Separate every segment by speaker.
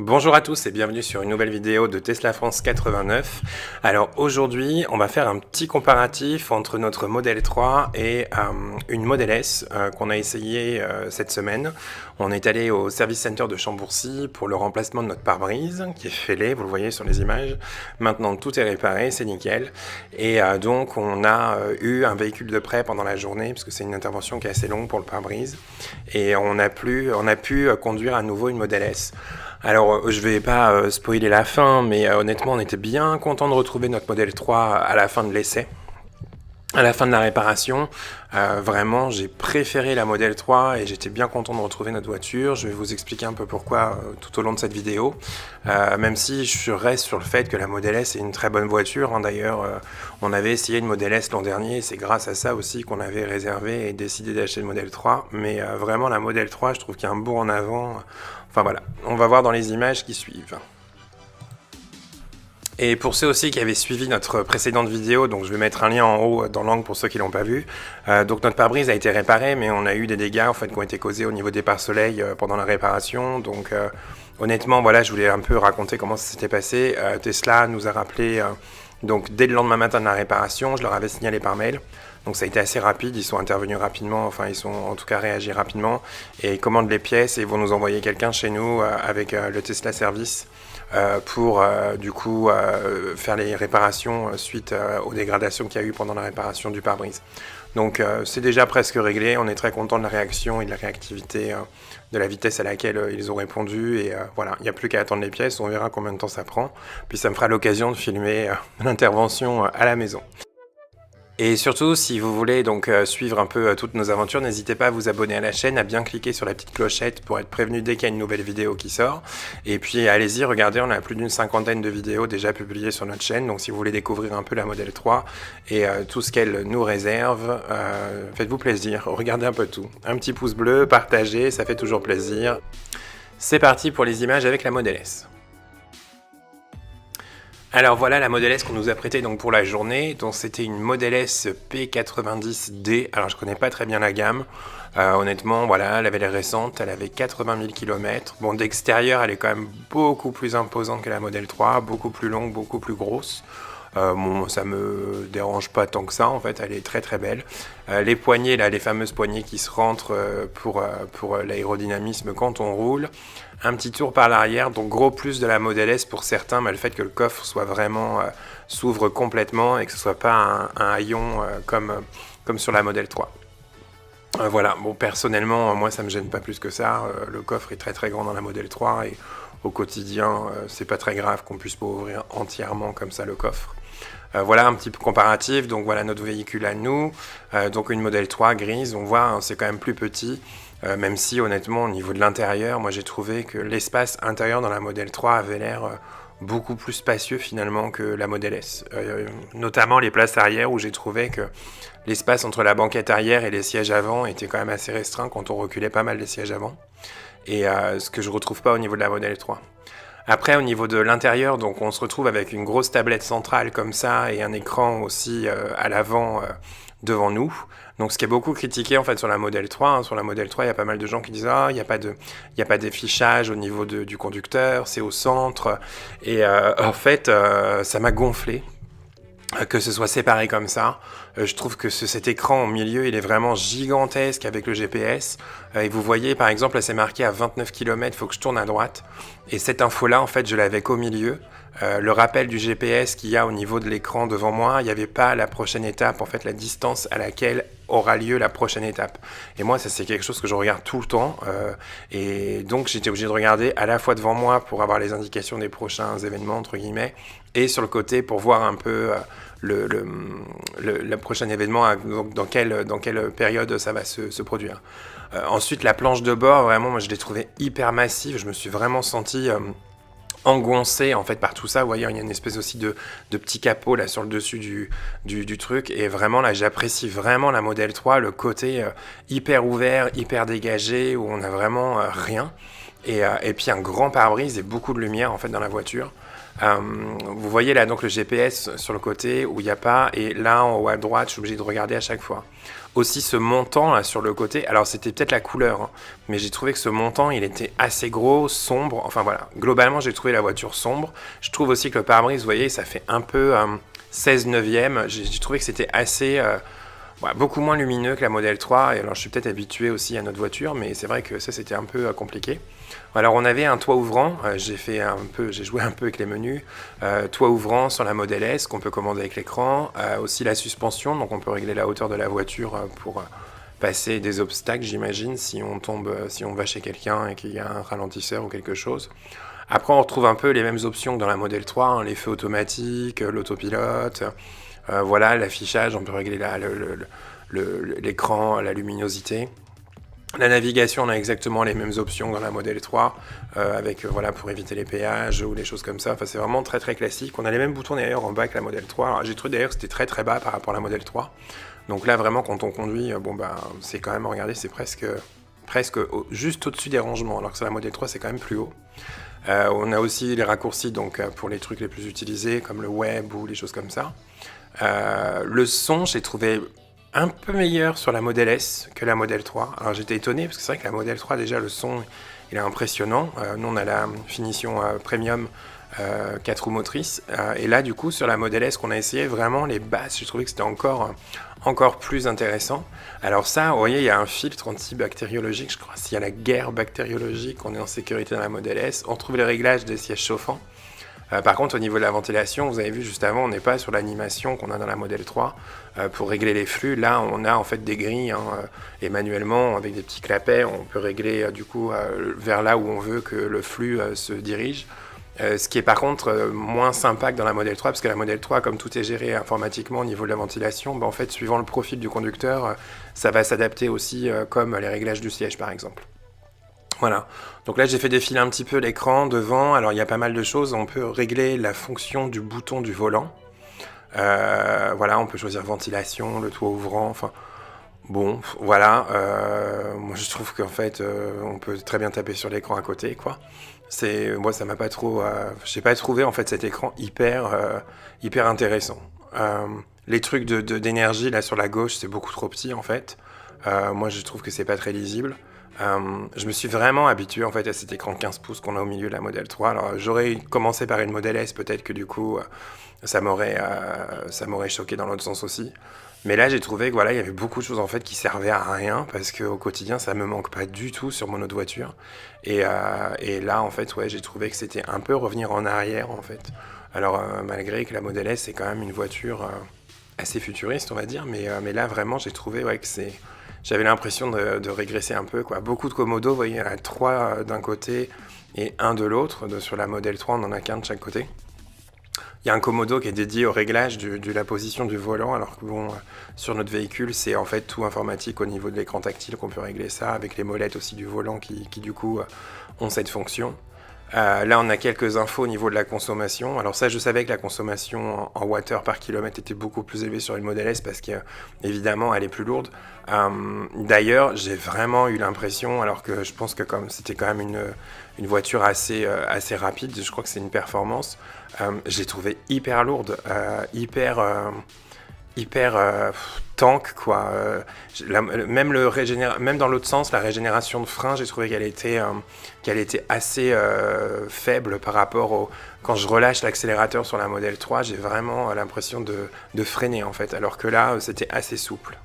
Speaker 1: Bonjour à tous et bienvenue sur une nouvelle vidéo de Tesla France 89. Alors aujourd'hui, on va faire un petit comparatif entre notre Model 3 et une Model S qu'on a essayé cette semaine. On est allé au Service Center de Chambourcy pour le remplacement de notre pare-brise qui est fêlé, vous le voyez sur les images. Maintenant tout est réparé, c'est nickel. Et donc on a eu un véhicule de prêt pendant la journée parce que c'est une intervention qui est assez longue pour le pare-brise. Et on a pu conduire à nouveau une Model S. Alors, je vais pas spoiler la fin, mais honnêtement, on était bien content de retrouver notre Model 3 à la fin de l'essai. À la fin de la réparation, vraiment, j'ai préféré la Model 3 et j'étais bien content de retrouver notre voiture. Je vais vous expliquer un peu pourquoi tout au long de cette vidéo. Même si je reste sur le fait que la Model S est une très bonne voiture. Hein. D'ailleurs, on avait essayé une Model S l'an dernier. C'est grâce à ça aussi qu'on avait réservé et décidé d'acheter le Model 3. Mais vraiment, la Model 3, je trouve qu'il y a un bond en avant. Enfin voilà, on va voir dans les images qui suivent. Et pour ceux aussi qui avaient suivi notre précédente vidéo, donc je vais mettre un lien en haut dans l'angle pour ceux qui l'ont pas vu. Donc notre pare-brise a été réparé, mais on a eu des dégâts en fait qui ont été causés au niveau des pare-soleils pendant la réparation. Donc honnêtement, voilà, je voulais un peu raconter comment ça s'était passé. Tesla nous a rappelé donc dès le lendemain matin de la réparation, je leur avais signalé par mail. Donc ça a été assez rapide, ils sont intervenus rapidement, enfin ils sont en tout cas réagi rapidement et ils commandent les pièces et ils vont nous envoyer quelqu'un chez nous avec le Tesla Service pour du coup faire les réparations suite aux dégradations qu'il y a eu pendant la réparation du pare-brise. Donc c'est déjà presque réglé, on est très content de la réaction et de la réactivité, de la vitesse à laquelle ils ont répondu et voilà, il n'y a plus qu'à attendre les pièces, on verra combien de temps ça prend, puis ça me fera l'occasion de filmer l'intervention à la maison. Et surtout, si vous voulez donc suivre un peu toutes nos aventures, n'hésitez pas à vous abonner à la chaîne, à bien cliquer sur la petite clochette pour être prévenu dès qu'il y a une nouvelle vidéo qui sort. Et puis allez-y, regardez, on a plus d'une cinquantaine de vidéos déjà publiées sur notre chaîne. Donc si vous voulez découvrir un peu la Model 3 et tout ce qu'elle nous réserve, faites-vous plaisir, regardez un peu tout. Un petit pouce bleu, partagez, ça fait toujours plaisir. C'est parti pour les images avec la Model S. Alors voilà la Model S qu'on nous a prêtée donc pour la journée, donc c'était une Model S P90D, alors je connais pas très bien la gamme, honnêtement voilà, elle avait l'air récente, elle avait 80 000 km, bon d'extérieur elle est quand même beaucoup plus imposante que la Model 3, beaucoup plus longue, beaucoup plus grosse. Bon, ça me dérange pas tant que ça, en fait, elle est très très belle. Les poignées, là, les fameuses poignées qui se rentrent pour l'aérodynamisme quand on roule. Un petit tour par l'arrière, donc gros plus de la Model S pour certains, mais le fait que le coffre soit vraiment s'ouvre complètement et que ce soit pas un haillon comme sur la Model 3. Voilà, bon personnellement, moi ça me gêne pas plus que ça. Le coffre est très très grand dans la Model 3 et au quotidien, c'est pas très grave qu'on puisse pas ouvrir entièrement comme ça le coffre. Voilà un petit peu comparatif, donc voilà notre véhicule à nous, donc une Model 3 grise, on voit hein, c'est quand même plus petit, même si honnêtement au niveau de l'intérieur, moi j'ai trouvé que l'espace intérieur dans la Model 3 avait l'air beaucoup plus spacieux finalement que la Model S, notamment les places arrière où j'ai trouvé que l'espace entre la banquette arrière et les sièges avant était quand même assez restreint quand on reculait pas mal les sièges avant, et ce que je retrouve pas au niveau de la Model 3. Après, au niveau de l'intérieur, donc on se retrouve avec une grosse tablette centrale comme ça et un écran aussi à l'avant devant nous. Donc ce qui est beaucoup critiqué en fait sur la Model 3. Hein. Sur la Model 3, il y a pas mal de gens qui disent « Ah, il n'y a pas d'affichage au niveau du conducteur, c'est au centre. » Et en fait, ça m'a gonflé. Que ce soit séparé comme ça. Je trouve que cet écran au milieu, il est vraiment gigantesque avec le GPS. Et vous voyez, par exemple, là c'est marqué à 29 km, il faut que je tourne à droite. Et cette info-là, en fait, je l'avais qu'au milieu. Le rappel du GPS qu'il y a au niveau de l'écran devant moi, il n'y avait pas la prochaine étape, en fait, la distance à laquelle aura lieu la prochaine étape. Et moi, ça c'est quelque chose que je regarde tout le temps. Et donc, j'étais obligé de regarder à la fois devant moi pour avoir les indications des prochains événements, entre guillemets, et sur le côté pour voir un peu le prochain événement, dans quelle période ça va se produire. Ensuite, la planche de bord, vraiment, moi je l'ai trouvée hyper massive. Je me suis vraiment senti engoncé en fait par tout ça. Vous voyez, il y a une espèce aussi de petit capot là sur le dessus du truc. Et vraiment, là, j'apprécie vraiment la Model 3, le côté hyper ouvert, hyper dégagé, où on a vraiment rien. Et puis un grand pare-brise et beaucoup de lumière en fait dans la voiture. Vous voyez là donc le GPS sur le côté où il n'y a pas, et là en haut à droite, je suis obligé de regarder à chaque fois. Aussi ce montant là sur le côté, alors c'était peut-être la couleur, hein, mais j'ai trouvé que ce montant il était assez gros, sombre, enfin voilà, globalement j'ai trouvé la voiture sombre. Je trouve aussi que le pare-brise, vous voyez, ça fait un peu 16 neuvième, j'ai trouvé que c'était assez... ouais, beaucoup moins lumineux que la Model 3, et alors je suis peut-être habitué aussi à notre voiture, mais c'est vrai que ça c'était un peu compliqué. Alors on avait un toit ouvrant, j'ai joué un peu avec les menus, toit ouvrant sur la Model S qu'on peut commander avec l'écran, aussi la suspension, donc on peut régler la hauteur de la voiture pour passer des obstacles, j'imagine, si on tombe, si on va chez quelqu'un et qu'il y a un ralentisseur ou quelque chose. Après on retrouve un peu les mêmes options que dans la Model 3, hein, les feux automatiques, l'autopilote, voilà, l'affichage, on peut régler l'écran, la luminosité. La navigation, on a exactement les mêmes options dans la Model 3, voilà, pour éviter les péages ou les choses comme ça. Enfin, c'est vraiment très très classique. On a les mêmes boutons d'ailleurs en bas que la Model 3. Alors, j'ai trouvé d'ailleurs que c'était très très bas par rapport à la Model 3. Donc là, vraiment, quand on conduit, c'est quand même, regardez, c'est presque juste au-dessus des rangements, alors que sur la Model 3, c'est quand même plus haut. On a aussi les raccourcis donc, pour les trucs les plus utilisés, comme le web ou les choses comme ça. Le son, j'ai trouvé un peu meilleur sur la Model S que la Model 3. Alors j'étais étonné parce que c'est vrai que la Model 3 déjà le son il est impressionnant. Nous on a la finition premium 4 roues motrices et là du coup sur la Model S qu'on a essayé vraiment les basses, j'ai trouvé que c'était encore plus intéressant. Alors ça, vous voyez, il y a un filtre antibactériologique, je crois, s'il y a la guerre bactériologique, on est en sécurité dans la Model S. On retrouve les réglages des sièges chauffants. Par contre, au niveau de la ventilation, vous avez vu juste avant, on n'est pas sur l'animation qu'on a dans la Model 3 pour régler les flux. Là, on a en fait des grilles hein, et manuellement, avec des petits clapets, on peut régler du coup vers là où on veut que le flux se dirige. Ce qui est par contre moins sympa que dans la Model 3, parce que la Model 3, comme tout est géré informatiquement au niveau de la ventilation, en fait, suivant le profil du conducteur, ça va s'adapter aussi comme les réglages du siège par exemple. Voilà, donc là j'ai fait défiler un petit peu l'écran devant, alors il y a pas mal de choses, on peut régler la fonction du bouton du volant, voilà, on peut choisir ventilation, le toit ouvrant, enfin bon, voilà, moi je trouve qu'en fait on peut très bien taper sur l'écran à côté, quoi. Moi ça m'a pas trop, j'ai pas trouvé en fait cet écran hyper intéressant. Les trucs d'énergie là sur la gauche c'est beaucoup trop petit en fait, moi je trouve que c'est pas très lisible. Je me suis vraiment habitué en fait à cet écran 15 pouces qu'on a au milieu de la Model 3. Alors j'aurais commencé par une Model S, peut-être que du coup ça m'aurait choqué dans l'autre sens aussi. Mais là j'ai trouvé que voilà, il y avait beaucoup de choses en fait qui servaient à rien parce qu'au quotidien ça me manque pas du tout sur mon autre voiture. Et là en fait ouais, j'ai trouvé que c'était un peu revenir en arrière en fait. Alors malgré que la Model S c'est quand même une voiture assez futuriste on va dire, mais là vraiment j'ai trouvé ouais, que j'avais l'impression de régresser un peu, quoi. Beaucoup de commodos, vous voyez, il y en a 3 d'un côté et 1 de l'autre. Sur la Model 3, on en a qu'un de chaque côté. Il y a un commodo qui est dédié au réglage de la position du volant, alors que bon, sur notre véhicule, c'est en fait tout informatique au niveau de l'écran tactile qu'on peut régler ça, avec les molettes aussi du volant qui du coup ont cette fonction. Là, on a quelques infos au niveau de la consommation. Alors ça, je savais que la consommation en watt par kilomètre était beaucoup plus élevée sur une Model S parce qu'évidemment, elle est plus lourde. D'ailleurs, j'ai vraiment eu l'impression, alors que je pense que comme c'était quand même une voiture assez rapide, je crois que c'est une performance, j'ai trouvé hyper lourde, hyper tank quoi. Même dans l'autre sens, la régénération de frein, j'ai trouvé qu'elle était assez faible par rapport quand je relâche l'accélérateur sur la Model 3, j'ai vraiment l'impression de freiner en fait, alors que là c'était assez souple.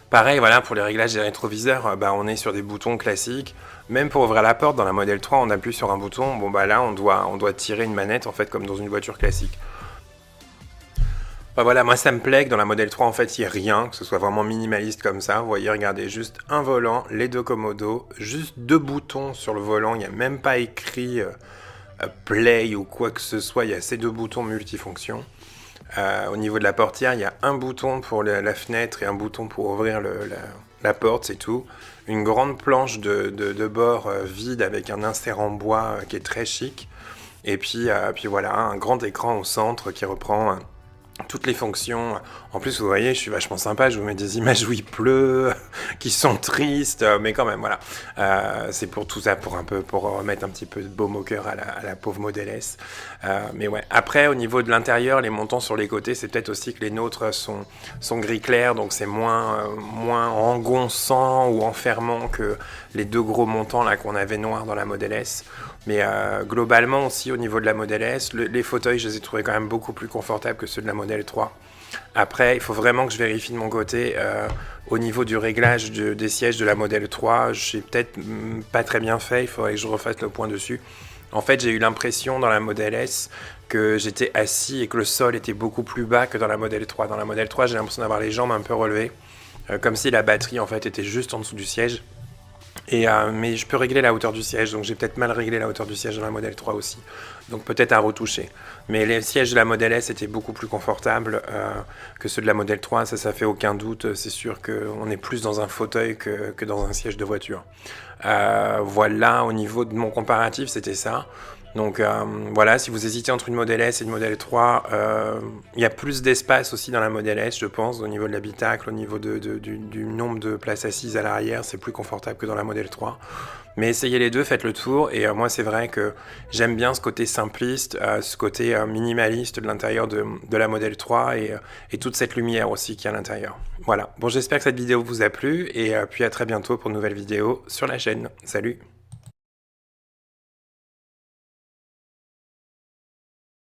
Speaker 1: Pareil, voilà, pour les réglages des rétroviseurs, on est sur des boutons classiques. Même pour ouvrir la porte, dans la Model 3, on appuie sur un bouton. Bon, là, on doit tirer une manette, en fait, comme dans une voiture classique. Voilà, moi, ça me plaît que dans la Model 3, en fait, il n'y ait rien, que ce soit vraiment minimaliste comme ça. Vous voyez, regardez, juste un volant, les 2 commodos, juste 2 boutons sur le volant. Il n'y a même pas écrit Play ou quoi que ce soit. Il y a ces 2 boutons multifonctions. Au niveau de la portière, il y a un bouton pour la fenêtre et un bouton pour ouvrir la porte, c'est tout. Une grande planche de bord vide avec un insert en bois qui est très chic. Et puis voilà, un grand écran au centre qui reprend toutes les fonctions. En plus, vous voyez, je suis vachement sympa, je vous mets des images où il pleut, qui sont tristes, mais quand même, voilà. C'est pour tout ça, pour remettre un petit peu de baume au cœur à la pauvre Model S. Mais ouais, après, au niveau de l'intérieur, les montants sur les côtés, c'est peut-être aussi que les nôtres sont gris clair, donc c'est moins engonçant ou enfermant que les deux gros montants là qu'on avait noirs dans la Model S. Mais globalement aussi au niveau de la Model S, les fauteuils, je les ai trouvés quand même beaucoup plus confortables que ceux de la Model 3. Après, il faut vraiment que je vérifie de mon côté au niveau du réglage des sièges de la Model 3. J'ai peut-être pas très bien fait, il faudrait que je refasse le point dessus. En fait, j'ai eu l'impression dans la Model S que j'étais assis et que le sol était beaucoup plus bas que dans la Model 3. Dans la Model 3, j'ai l'impression d'avoir les jambes un peu relevées, comme si la batterie en fait était juste en dessous du siège. Mais je peux régler la hauteur du siège, donc j'ai peut-être mal réglé la hauteur du siège dans la Model 3 aussi. Donc peut-être à retoucher. Mais les sièges de la Model S étaient beaucoup plus confortables que ceux de la Model 3, ça fait aucun doute. C'est sûr qu'on est plus dans un fauteuil que dans un siège de voiture. Voilà, au niveau de mon comparatif, c'était ça. Donc voilà, si vous hésitez entre une Model S et une Model 3, il y a plus d'espace aussi dans la Model S, je pense, au niveau de l'habitacle, au niveau du nombre de places assises à l'arrière, c'est plus confortable que dans la Model 3. Mais essayez les deux, faites le tour, et moi c'est vrai que j'aime bien ce côté simpliste, ce côté minimaliste de l'intérieur de la Model 3 et toute cette lumière aussi qui est à l'intérieur. Voilà, bon j'espère que cette vidéo vous a plu, et puis à très bientôt pour une nouvelle vidéo sur la chaîne. Salut!